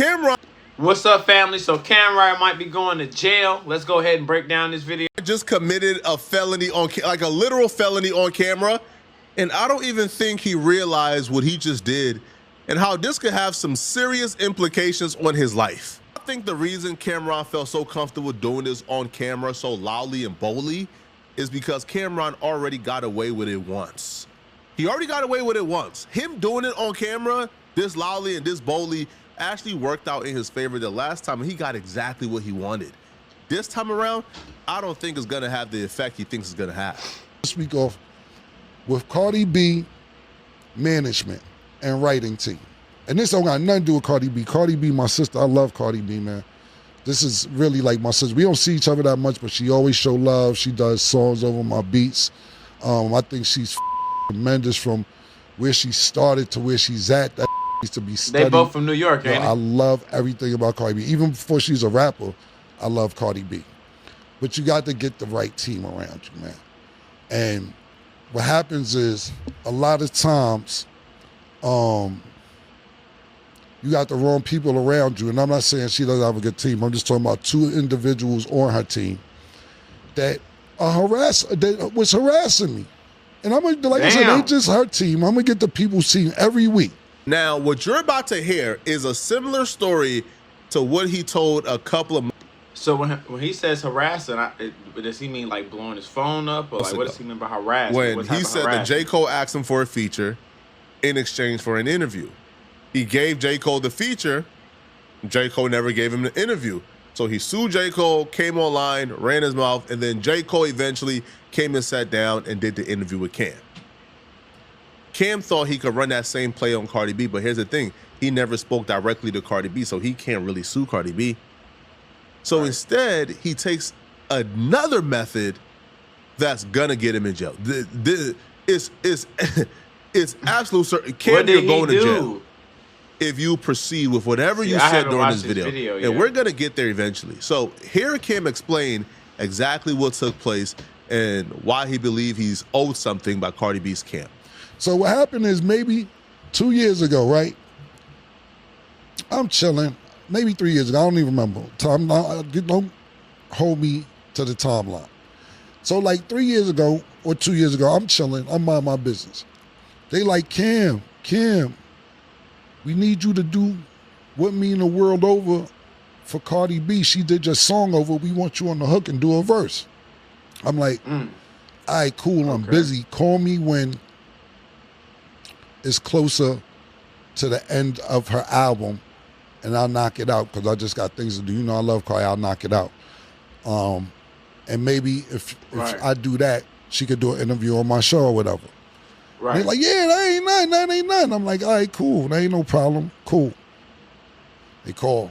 Camron. What's up, family? So Camron might be going to jail. Let's go ahead and break down this video. Just committed a felony on, like a literal felony on camera. And I don't even think he realized what he just did and how this could have some serious implications on his life. I think the reason Camron felt so comfortable doing this on camera so loudly and boldly is because Camron already got away with it once. He already got away with it once. Him doing it on camera this loudly and this boldly actually worked out in his favor the last time, and he got exactly what he wanted. This time around, I don't think it's gonna have the effect he thinks it's gonna have. This week off with Cardi B management and writing team. And this don't got nothing to do with Cardi B. Cardi B, my sister, I love Cardi B, man. This is really like my sister. We don't see each other that much, but she always show love. She does songs over my beats. I think she's tremendous from where she started to where she's at. That needs to be studied. They both from New York, ain't I love everything about Cardi B. Even before she's a rapper, I love Cardi B. But you got to get the right team around you, man. And what happens is a lot of times you got the wrong people around you. And I'm not saying she doesn't have a good team. I'm just talking about two individuals on her team that was harassing me. And I'm gonna, like I said, they just her team. I'm gonna get the people's team every week. Now, what you're about to hear is a similar story to what he told a couple of. So when he says harassing, does he mean like blowing his phone up, or like what does he mean by harassing? When he said that J. Cole asked him for a feature in exchange for an interview, he gave J. Cole the feature. J. Cole never gave him the interview. So he sued J. Cole, came online, ran his mouth, and then J. Cole eventually came and sat down and did the interview with Cam. Cam thought he could run that same play on Cardi B, but here's the thing. He never spoke directly to Cardi B, so he can't really sue Cardi B. So instead, he takes another method that's gonna get him in jail. It's absolute certain. Cam, you're going to jail if you proceed with whatever you said during this video. And we're gonna get there eventually. So here Cam explain exactly what took place and why he believed he's owed something by Cardi B's camp. So what happened is maybe 2 years ago, right? I'm chilling, maybe 3 years ago, I don't even remember. Don't hold me to the timeline. So like 3 years ago or 2 years ago, I'm chilling, I'm minding my business. They like, Cam, we need you to do What Mean the World Over for Cardi B. She did your song over, we want you on the hook and do a verse. I'm like, all right, cool, I'm busy. Call me when it's closer to the end of her album and I'll knock it out because I just got things to do. You know I love Cardi, I'll knock it out. And maybe if I do that, she could do an interview on my show or whatever. Right. They're like, yeah, that ain't nothing. I'm like, all right, cool, that ain't no problem, cool. They call,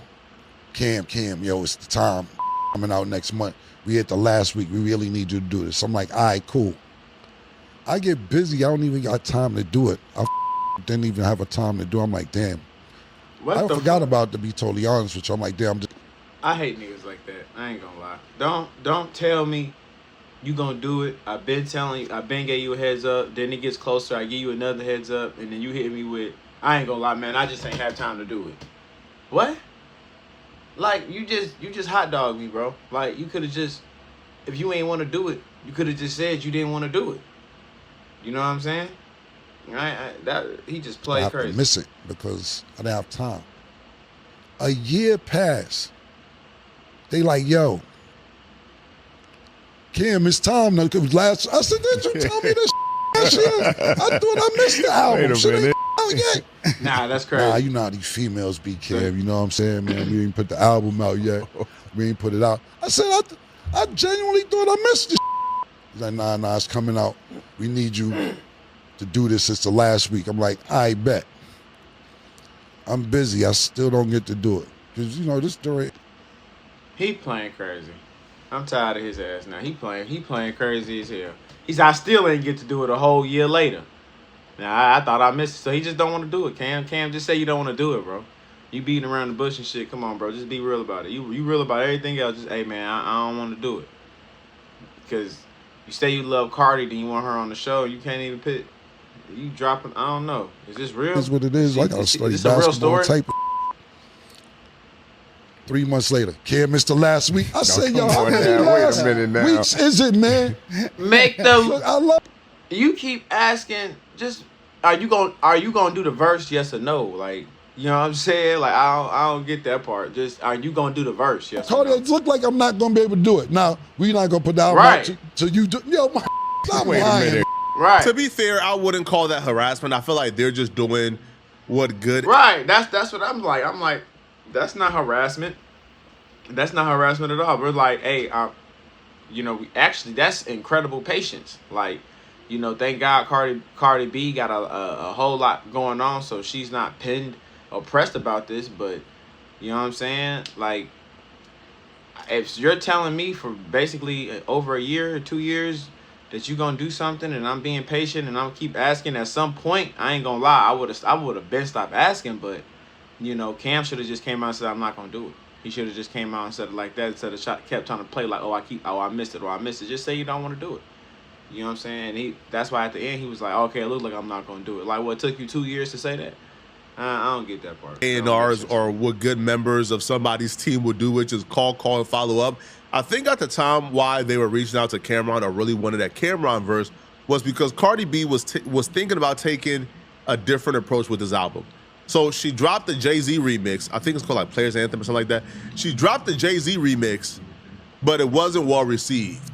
Cam, yo, it's the time, coming out next month. We hit the last week, we really need you to do this. I'm like, all right, cool. I get busy, I don't even got time to do it. I didn't even have a time to do it. I'm like, damn. I forgot about it, to be totally honest with you. I'm like, damn. I hate niggas like that. I ain't gonna lie. Don't tell me you gonna do it. I've been telling you, I've been gave you a heads up. Then it gets closer, I give you another heads up, and then you hit me with, I ain't gonna lie, man, I just ain't have time to do it. What? Like, you just hot dog me, bro. Like, you could have just, if you ain't want to do it, you could have just said you didn't want to do it. You know what I'm saying? He just played crazy. I have to miss it because I didn't have time. A year passed. They like, yo, Cam, it's time now. It was last. I said, did you tell me this shit? I thought I missed the album. Wait a minute. Out yet. Nah, that's crazy. Nah, you know how these females be, Cam. You know what I'm saying, man? We ain't put the album out yet. We ain't put it out. I said, I genuinely thought I missed this. He's like, nah, it's coming out. We need you to do this. It's the last week. I'm like, I bet. I'm busy. I still don't get to do it. Because, you know, this during. He playing crazy. I'm tired of his ass now. He playing crazy as hell. I still ain't get to do it a whole year later. Now, I thought I missed it, so he just don't want to do it, Cam. Cam, just say you don't want to do it, bro. You beating around the bush and shit. Come on, bro. Just be real about it. You real about everything else. Just, hey, man, I don't want to do it. Because you say you love Cardi, then you want her on the show, you can't even put... You dropping... I don't know. Is this real? That's what it is. I got to study basketball type. 3 months later, Cam missed the last week. I said, yo, how many Wait a last minute now. weeks is it, man? Make them. Look, I love. You keep asking. Just are you gonna do the verse? Yes or no? Like, you know what I'm saying? Like, I don't get that part. Just are you gonna do the verse? Yes or Cardi, no? it look like I'm not gonna be able to do it. Now we not gonna put that Right. out till you do. Yo, my stop Wait a lying. minute. Right. To be fair, I wouldn't call that harassment. I feel like they're just doing what good. Right. That's what I'm like. I'm like, that's not harassment. That's not harassment at all. We're like, hey, you know, actually, that's incredible patience. Like, you know, thank God Cardi B got a whole lot going on, so she's not pinned or pressed about this. But you know what I'm saying? Like, if you're telling me for basically over a year or 2 years that you gonna do something, and I'm being patient and I'm keep asking, at some point, I ain't gonna lie, I would have been stopped asking. But you know, Cam should have just came out and said, I'm not gonna do it. He should have just came out and said it like that instead of kept trying to play like, I missed it. Just say you don't want to do it. You know what I'm saying? And that's why at the end he was like, okay, it looks like I'm not gonna do it. Like, what, took you 2 years to say that? I don't get that part. A&Rs or what good members of somebody's team would do, which is call, and follow up. I think at the time why they were reaching out to Camron or really wanted that Camron verse was because Cardi B was thinking about taking a different approach with this album. So she dropped the Jay-Z remix. I think it's called like Players Anthem or something like that. She dropped the Jay-Z remix, but it wasn't well received.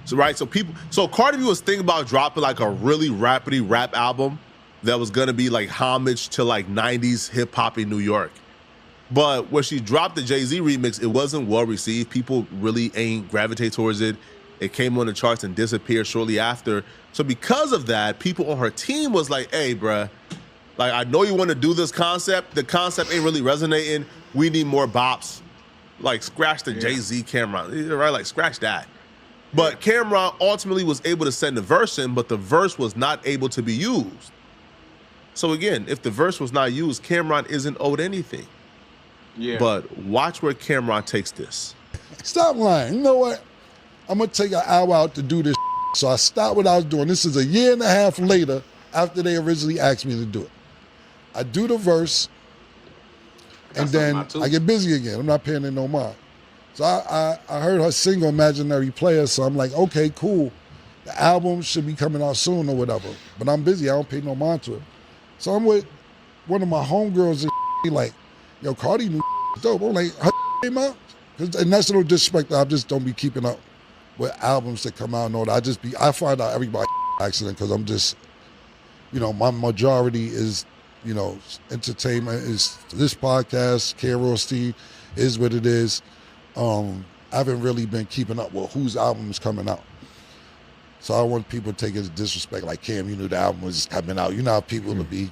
So Cardi B was thinking about dropping like a really rapidy rap album that was gonna be like homage to like 90s hip hop in New York. But when she dropped the Jay-Z remix, it wasn't well received. People really ain't gravitate towards it. It came on the charts and disappeared shortly after. So because of that, people on her team was like, hey, bruh, like, I know you want to do this concept. The concept ain't really resonating. We need more bops. Like, scratch the Jay-Z Camron, right? Like, scratch that. But Camron ultimately was able to send the verse in, but the verse was not able to be used. So again, if the verse was not used, Camron isn't owed anything. Yeah. But watch where Camron takes this. Stop lying. You know what? I'm gonna take an hour out to do this. So I stopped what I was doing. This is a year and a half later after they originally asked me to do it. I do the verse, and then I get busy again. I'm not paying it no mind. So I heard her single Imaginary Player, so I'm like, okay, cool. The album should be coming out soon or whatever. But I'm busy. I don't pay no mind to it. So I'm with one of my homegirls and like, yo, Cardi new dope. I'm like, her came out? And that's no disrespect. I just don't be keeping up with albums that come out and all that. I find out everybody accident because I'm just, you know, my majority is, you know, entertainment, is this podcast, Carol Steve, is what it is. I haven't really been keeping up with whose album is coming out. So I don't want people to take it as disrespect, like, Cam, you knew the album was coming out. You know how people will be.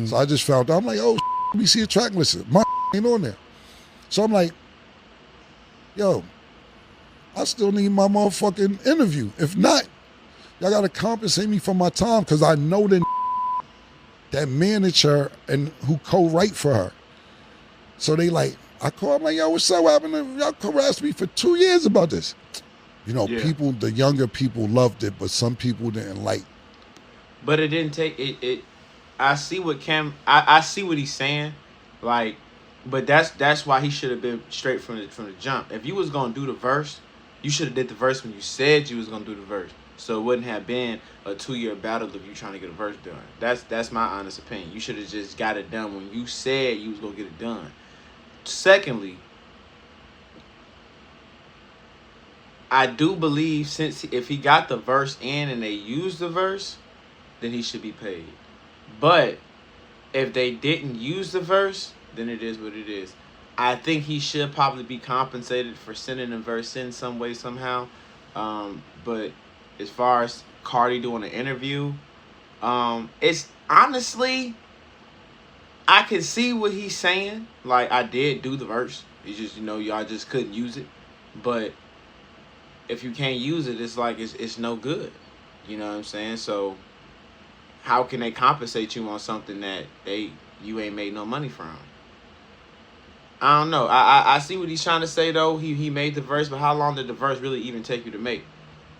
So I just found out, I'm like, oh, let me see a track list. My ain't on there. So I'm like, yo, I still need my motherfucking interview. If not, y'all got to compensate me for my time because I know that manage her and who co-write for her. So they like, I call, I'm like, yo, what's up? What happened? Y'all harassed me for 2 years about this. You know, people, the younger people loved it, but some people didn't like. But it didn't take it. I see what I see what he's saying, like, but that's why he should have been straight from the jump. If you was gonna do the verse, you should have did the verse when you said you was gonna do the verse. So it wouldn't have been a 2-year battle of you trying to get a verse done. That's my honest opinion. You should have just got it done when you said you was gonna get it done. Secondly, I do believe if he got the verse in and they used the verse, then he should be paid. But if they didn't use the verse, then it is what it is. I think he should probably be compensated for sending the verse in some way, somehow. But as far as Cardi doing an interview, it's honestly, I can see what he's saying. Like, I did do the verse. It's just, you know, y'all just couldn't use it. But if you can't use it, it's like it's no good. You know what I'm saying? So how can they compensate you on something that you ain't made no money from? I don't know. I see what he's trying to say though. He made the verse, but how long did the verse really even take you to make?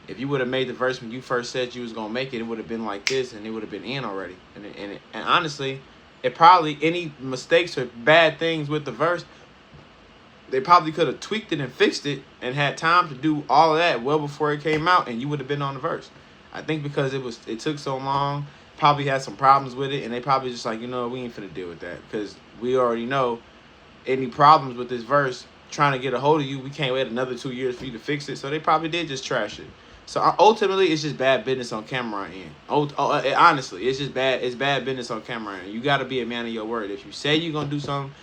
If you would have made the verse when you first said you was gonna make it, it would have been like this, and it would have been in already. And honestly, it probably, any mistakes or bad things with the verse, they probably could have tweaked it and fixed it and had time to do all of that well before it came out, and you would have been on the verse. I think because it took so long, probably had some problems with it, and they probably just like, we ain't finna deal with that because we already know any problems with this verse trying to get a hold of you, we can't wait another 2 years for you to fix it. So they probably did just trash it. So ultimately, it's just bad business on Camron end. Honestly, it's just bad. It's bad business on Camron end. You got to be a man of your word. If you say you're gonna do something,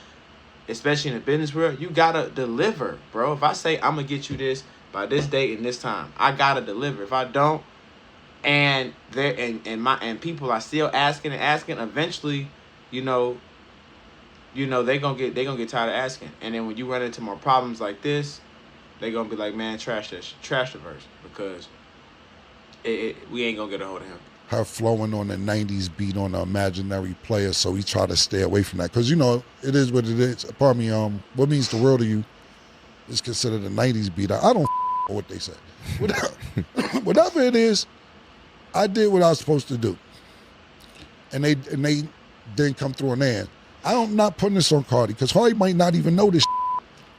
especially in the business world, you gotta deliver, bro. If I say I'm gonna get you this by this date and this time, I gotta deliver. If I don't, and people are still asking, eventually, they gonna get tired of asking. And then when you run into more problems like this, they gonna be like, man, trash the verse because we ain't gonna get a hold of him. Her flowing on the 90s beat on the imaginary player, so we try to stay away from that. Because, it is what it is. Pardon me, What Means the World to You is considered a 90s beat. I don't what they say. Whatever it is, I did what I was supposed to do. And they didn't come through an end. I'm not putting this on Cardi, because Cardi might not even know this.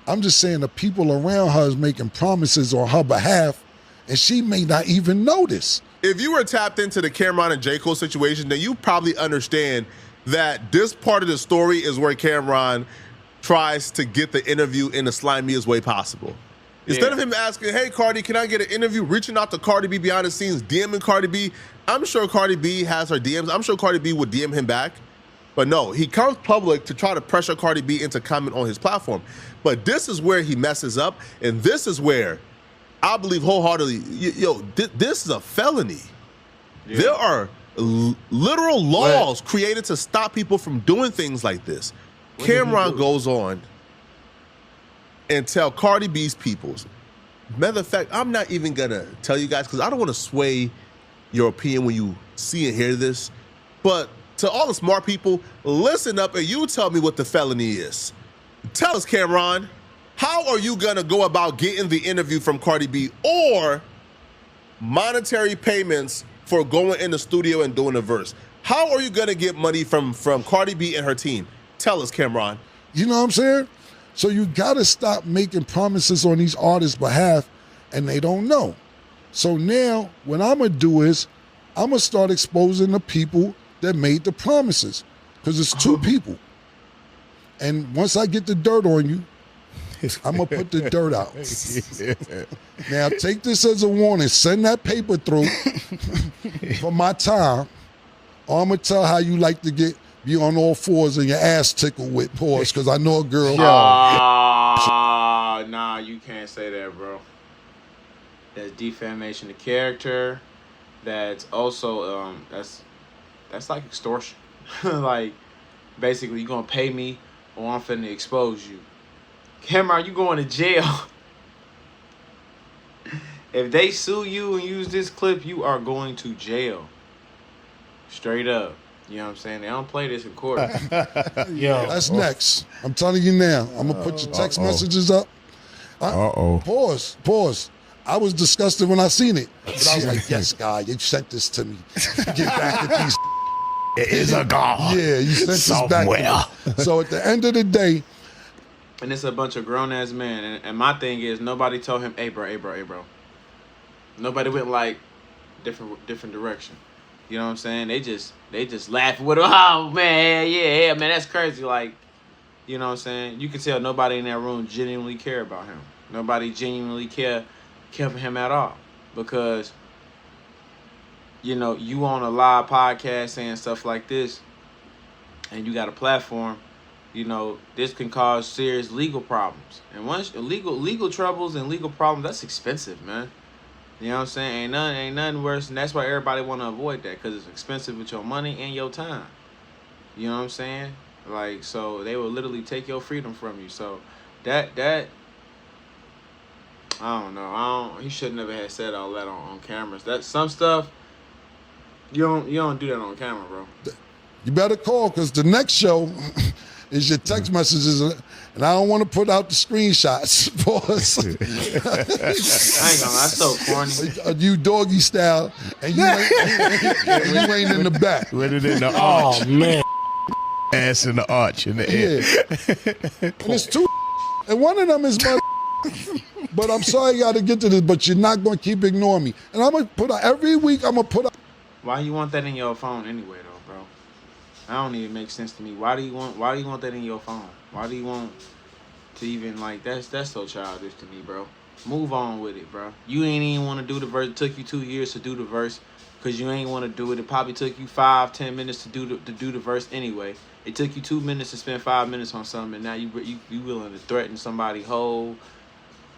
I'm just saying the people around her is making promises on her behalf, and she may not even notice. If you were tapped into the Camron and J. Cole situation, then you probably understand that this part of the story is where Camron tries to get the interview in the slimiest way possible. Instead of him asking, hey, Cardi, can I get an interview? Reaching out to Cardi B behind the scenes, DMing Cardi B. I'm sure Cardi B has her DMs. I'm sure Cardi B would DM him back. But no, he comes public to try to pressure Cardi B into comment on his platform. But this is where he messes up, and this is where I believe wholeheartedly, this is a felony. Yeah. There are literal laws created to stop people from doing things like this. Camron goes on and tell Cardi B's peoples. Matter of fact, I'm not even gonna tell you guys because I don't want to sway your opinion when you see and hear this. But to all the smart people, listen up and you tell me what the felony is. Tell us, Camron, how are you gonna go about getting the interview from Cardi B or monetary payments for going in the studio and doing a verse? How are you gonna get money from Cardi B and her team? Tell us, Camron. You know what I'm saying? So you gotta stop making promises on these artists' behalf and they don't know. So now what I'm gonna do is I'm gonna start exposing the people that made the promises, because it's two people. And once I get the dirt on you, I'm gonna put the dirt out. Now take this as a warning. Send that paper through for my time, or I'm gonna tell how you like to be on all fours and your ass tickled with pause, because I know a girl. Nah, you can't say that, bro. That's defamation of character. That's also that's like extortion. Like, basically, you gonna pay me or I'm finna expose you. Camron, you going to jail. If they sue you and use this clip, you are going to jail. Straight up. You know what I'm saying? They don't play this in court. That's next. I'm telling you now. I'm going to put your text messages up. Pause. I was disgusted when I seen it. But I was like, yes, God, you sent this to me. Get back at these. It is a God. Yeah, you sent this back to me. So at the end of the day. And it's a bunch of grown-ass men. And my thing is, nobody told him, hey, bro. Nobody went, like, different direction. You know what I'm saying? They just laugh with him. Oh, man, yeah, man, that's crazy. Like, you know what I'm saying? You can tell nobody in that room genuinely care about him. Nobody genuinely care for him at all. Because, you on a live podcast saying stuff like this, and you got a platform, this can cause serious legal problems. And once legal troubles and legal problems, that's expensive, man. You know what I'm saying? Ain't nothing worse, and that's why everybody want to avoid that, because it's expensive with your money and your time. You know what I'm saying? Like, so they will literally take your freedom from you. So that I don't know. He should never have said all that on cameras. That some stuff you don't do that on camera, bro. You better call, because the next show is your text messages, and I don't want to put out the screenshots. Pause. I ain't gonna lie, that's so corny. You doggy style, and you ain't in the back. With it in the arch. Oh, man. Ass in the arch in the air. Yeah. And it's two And one of them is my. But I'm sorry, I got to get to this. But you're not gonna keep ignoring me. And I'm gonna put out every week. I'm gonna put out. Why you want that in your phone anyway, though, bro? That don't even make sense to me. Why do you want that in your phone? Why do you want to even like that's so childish to me, bro. Move on with it, bro. You ain't even want to do the verse. It took you 2 years to do the verse because you ain't want to do it. It probably took you 5-10 minutes to do the verse anyway. It took you 2 minutes to spend 5 minutes on something, and now you willing to threaten somebody's whole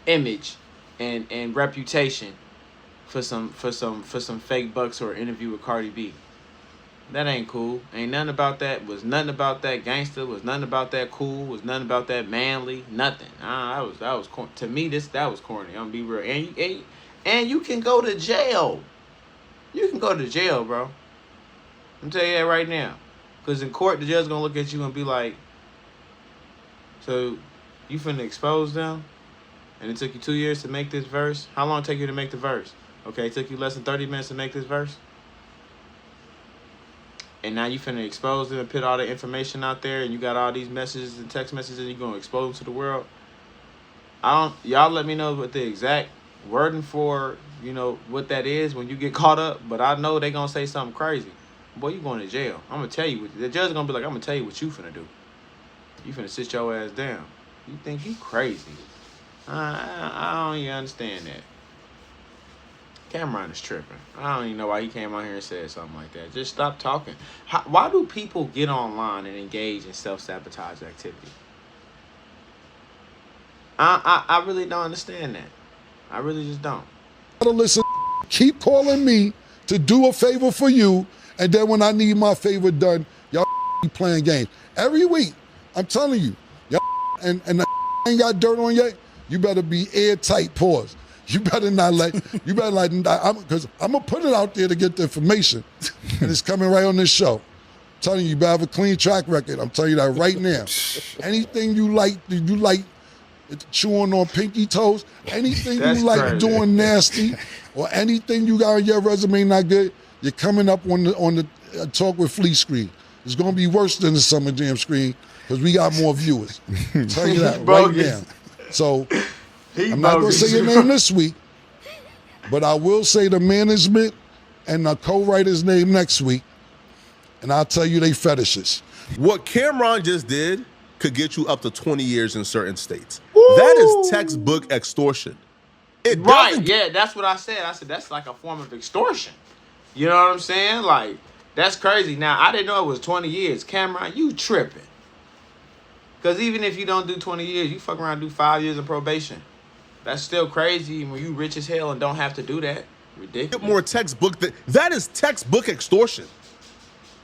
image and reputation for some fake bucks or an interview with Cardi B. That ain't cool. Ain't nothing about that. Was nothing about that gangster. Was nothing about that cool. Was nothing about that manly. Nothing. That was to me. That was corny. I'm gonna be real. And you can go to jail. You can go to jail, bro. I'm telling you that right now. Cause in court, the judge's gonna look at you and be like, "So, you finna expose them? And it took you 2 years to make this verse. How long it take you to make the verse? Okay, it took you less than 30 minutes to make this verse." And now you finna expose them and put all the information out there, and you got all these messages and text messages, and you're gonna expose them to the world. Y'all let me know what the exact wording for, what that is when you get caught up, but I know they gonna say something crazy. Boy, you going to jail. I'm gonna tell you the judge gonna be like, I'm gonna tell you what you finna do. You finna sit your ass down. You think you crazy. I don't even understand that. Camron is tripping. I don't even know why he came out here and said something like that. Just stop talking. Why do people get online and engage in self-sabotage activity? I really don't understand that. I really just don't. Listen, keep calling me to do a favor for you, and then when I need my favor done, y'all be playing games. Every week, I'm telling you, y'all and ain't got dirt on yet, you better be airtight, pause. You better because I'm going to put it out there to get the information. And it's coming right on this show. I'm telling you, you better have a clean track record. I'm telling you that right now. Anything you like chewing on pinky toes, anything you like crazy. Doing nasty, or anything you got on your resume not good, you're coming up on the Talk with Flea screen. It's going to be worse than the Summer Jam screen because we got more viewers. I'm telling you that right now. So I'm not going to say your name this week, but I will say the management and the co-writer's name next week, and I'll tell you they fetishes. What Camron just did could get you up to 20 years in certain states. Woo! That is textbook extortion. Yeah, that's what I said. I said that's like a form of extortion. You know what I'm saying? Like, that's crazy. Now, I didn't know it was 20 years. Camron, you tripping. Because even if you don't do 20 years, you fuck around and do 5 years of probation. That's still crazy when you rich as hell and don't have to do that. Ridiculous. More textbook. That is textbook extortion.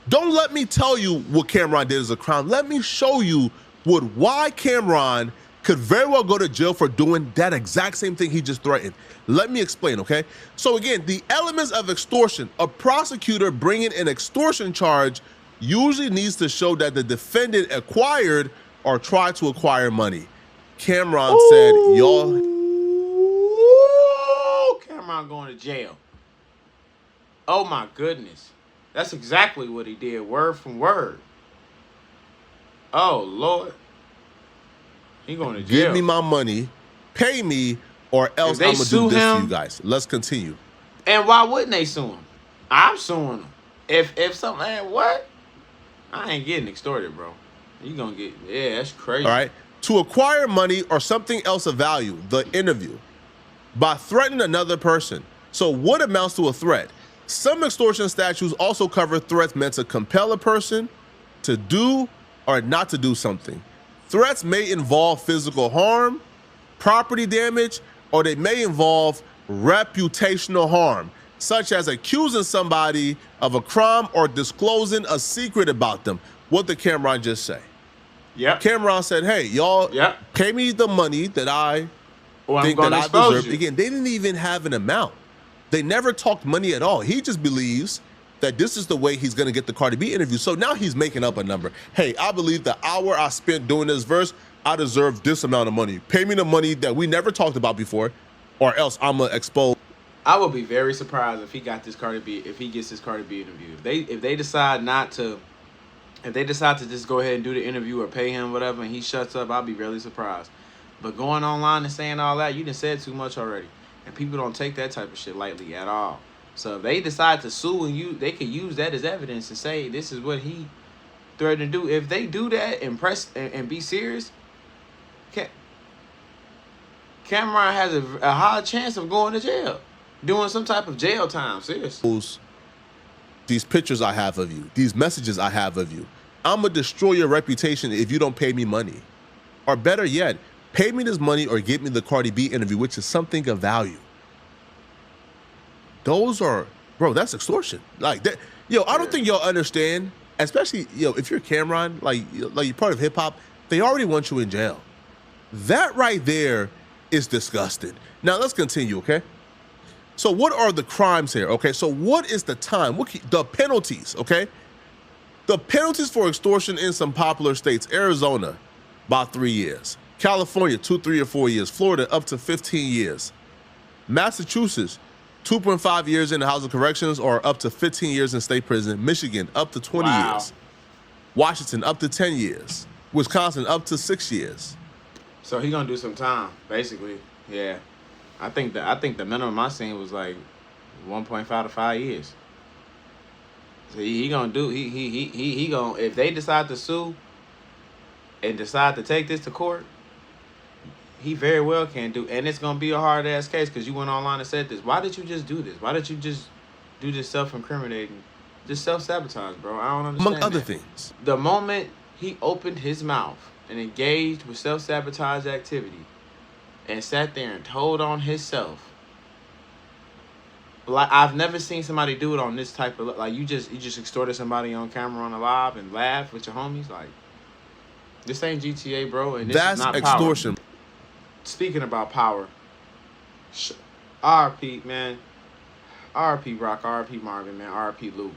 Don't let me tell you what Camron did as a crime. Let me show you why Camron could very well go to jail for doing that exact same thing he just threatened. Let me explain, okay? So again, the elements of extortion, a prosecutor bringing an extortion charge usually needs to show that the defendant acquired or tried to acquire money. Camron said, y'all... Camron going to jail. Oh my goodness. That's exactly what he did, word from word. Oh, Lord. He going to jail. Give me my money, pay me, or else I'm going to do this to you guys. Let's continue. And why wouldn't they sue him? I'm suing him. If something, what? I ain't getting extorted, bro. You going to get, that's crazy. All right. To acquire money or something else of value, the interview, by threatening another person. So what amounts to a threat? Some extortion statutes also cover threats meant to compel a person to do or not to do something. Threats may involve physical harm, property damage, or they may involve reputational harm, such as accusing somebody of a crime or disclosing a secret about them. What did Camron just say? Yeah. Camron said, hey, y'all pay me the money that I think that I deserve. Again, they didn't even have an amount. They never talked money at all. He just believes that this is the way he's going to get the Cardi B interview. So now he's making up a number. Hey, I believe the hour I spent doing this verse, I deserve this amount of money. Pay me the money that we never talked about before, or else I'm going to expose. I would be very surprised if he got this Cardi B, if he gets this Cardi B interview. If they decide to just go ahead and do the interview or pay him whatever and he shuts up, I'll be really surprised. But going online and saying all that, you done said too much already. And people don't take that type of shit lightly at all. So if they decide to sue and they could use that as evidence and say this is what he threatened to do. If they do that and press and be serious, Camron has a high chance of going to jail, doing some type of jail time. Seriously. These pictures I have of you, these messages I have of you, I'm gonna destroy your reputation if you don't pay me money. Or better yet, pay me this money or get me the Cardi B interview, which is something of value. Those are, bro, that's extortion. Like that, yo, I don't think y'all understand, especially, yo, if you're Camron, like you're part of hip hop, they already want you in jail. That right there is disgusting. Now let's continue, okay? So what are the crimes here? Okay, so what is the time? The penalties, okay? The penalties for extortion in some popular states: Arizona, about 3 years. California, 2, 3, or 4 years. Florida, up to 15 years. Massachusetts, 2.5 years in the House of Corrections or up to 15 years in state prison. Michigan, up to 20 years. Washington, up to 10 years. Wisconsin, up to 6 years. So he gonna do some time, basically. Yeah. I think the minimum I seen was like 1.5 to 5 years. So he gonna do he gonna, if they decide to sue and decide to take this to court, he very well can do, and it's gonna be a hard ass case because you went online and said this. Why did you just do this? Why did you just do this self-incriminating, just self-sabotage, bro? I don't understand. Among other things. The moment he opened his mouth and engaged with self-sabotage activity and sat there and told on himself, like, I've never seen somebody do it on this type of, like, you just extorted somebody on camera on a live and laugh with your homies. Like, this ain't GTA, bro, and this That's is not extortion. Power. Speaking about power, RP, man, RP Rock, RP Marvin, man, RP Luke,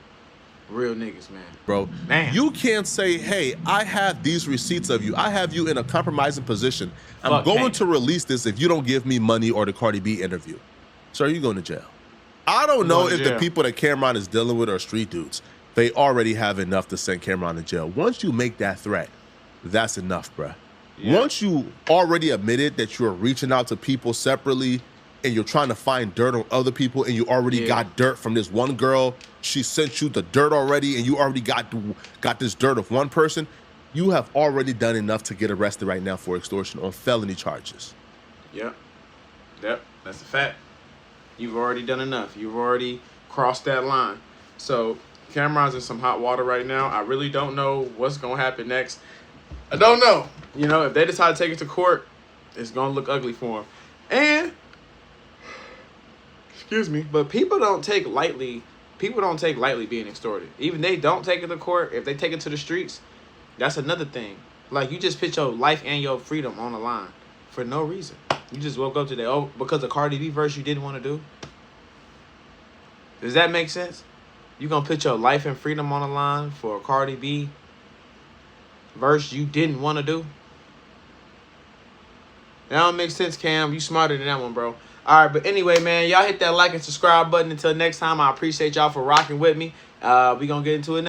real niggas, man. Bro, man, you can't say, hey, I have these receipts of you. I have you in a compromising position. I'm going to release this if you don't give me money or the Cardi B interview. Sir, you going to jail. I don't know if the people that Camron is dealing with are street dudes. They already have enough to send Camron to jail. Once you make that threat, that's enough, bruh. Yeah. Once you already admitted that you're reaching out to people separately and you're trying to find dirt on other people and you already got dirt from this one girl, she sent you the dirt already and you already got this dirt of one person, you have already done enough to get arrested right now for extortion on felony charges. Yep, that's a fact. You've already done enough. You've already crossed that line. So Camron's in some hot water right now. I really don't know what's going to happen next. I don't know. You know, if they decide to take it to court, it's going to look ugly for him. And, excuse me, but people don't take lightly being extorted. Even they don't take it to court, if they take it to the streets, that's another thing. Like, you just put your life and your freedom on the line for no reason. You just woke up today, because of Cardi B verse you didn't want to do? Does that make sense? You gonna put your life and freedom on the line for a Cardi B verse you didn't want to do? That don't make sense, Cam. You smarter than that one, bro. All right, but anyway, man, y'all hit that like and subscribe button. Until next time, I appreciate y'all for rocking with me. We gonna get into it now.